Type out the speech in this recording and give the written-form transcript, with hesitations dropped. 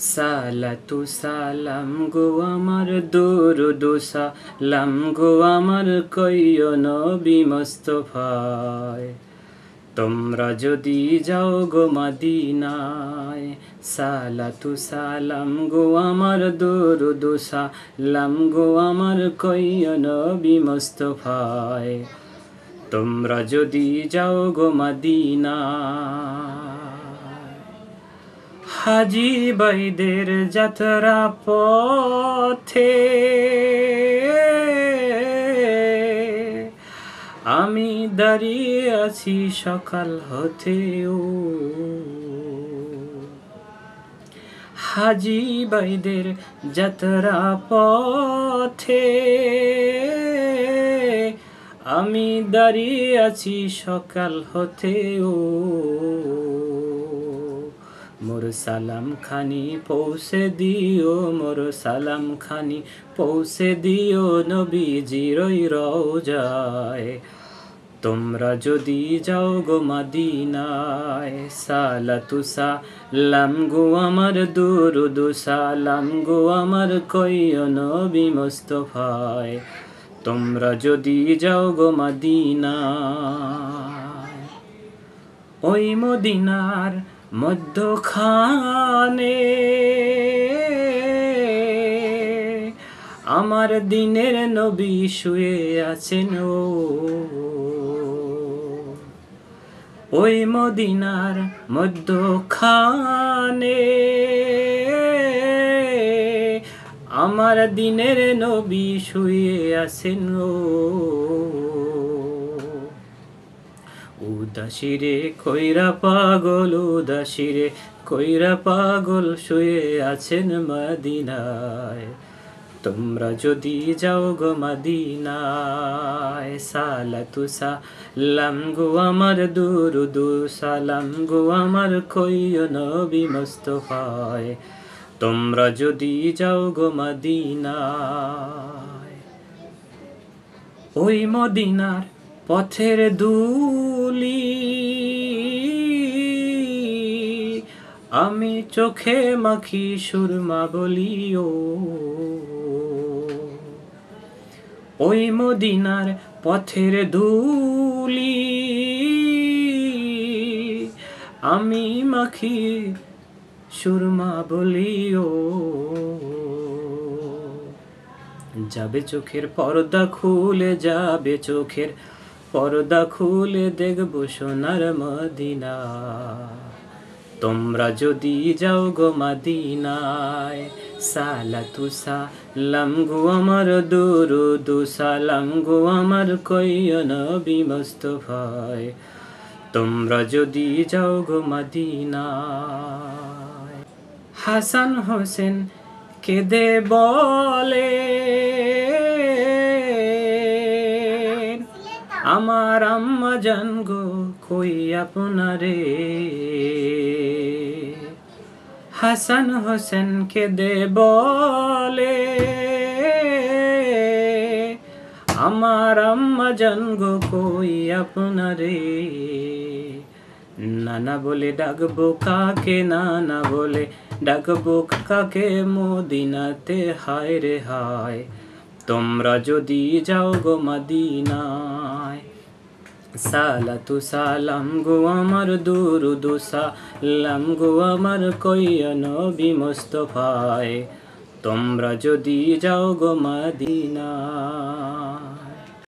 সালাতু সালাম গো আমার দুরুদু সালাম গো আমার কইয় নবী মুস্তাফায়। তোমরা যদি যাও গো মদিনায়, সালাতু সালাম গো আমার দুরুদু সালাম গো আমার কইয় নবী মুস্তাফায়। তোমরা যদি যাও গো মদিনায়, হাজী ভাইদের যাত্রা পথে আমি দাঁড়িয়ে আছি সকাল হতেও। হাজী ভাইদের যাত্রা পথে আমি দাঁড়িয়ে আছি সকাল হতেও। মোর সালাম খানি পৌঁছে দিও, মোর সালাম খানি পৌঁছে দিও নবীজির রওজায়। তোমরা যদি যাও গো মদিনায়, সালাতু সালাম গো আমার দুরুদু সালাম গো আমার কইয় নবী মুস্তাফায়। তোমরা যদি যাও গো মদিনায়, ওই মদিনার মধ্যখানে আমার দিনের নবী শুয়ে আছেন ও। ওই মদিনার মধ্যখানে আমার দিনের নবী শুয়ে আছেন ও। উদাসীরে কইরা পাগল, উদাসীরে কইরা পাগল শুয়ে আছেন মদিনায়। তোমরা যদি যাও গো মদিনায়, সালাতু সালাম গো আমার দুরুদু সালাম গো আমার কইয় নবী মুস্তাফায়। তোমরা যদি যাও গো মদিনায়, ওই মদিনার পথের ধুলি আমি চোখে মাখি সুরমা বলিও। ওই মদিনার পথের ধুলি আমি মাখি সুরমা বলিও। যাবে চোখের পর্দা খুলে, যাবে চোখের পর্দা খুলে দেখব সোনার মদিনা। তোমরা যদি যাও গো মদিনায়, সালাতু সালাম গো আমার দুরুদু সালাম গো আমার কইয় নবী মুস্তাফায়। তোমরা যদি যাও গো মদিনায়, হাসান হোসেন কেঁদে বলে আমার আম্মা জান গো কই আপনারে। হাসান হোসেন কেঁদে বলে আমার আম্মা জান গো কই আপনারে। নানা বলে ডাকবো কাকে, নানা বলে ডাকবো কাকে মদিনাতে, হায় রে হায়। তোমরা যদি যাও গো মদিনায়, সালাতু সালাম গো আমার দুরুদু সালাম গো আমার কইয় নবী মুস্তাফায়। তোমরা যদি যাও গো মদিনায়।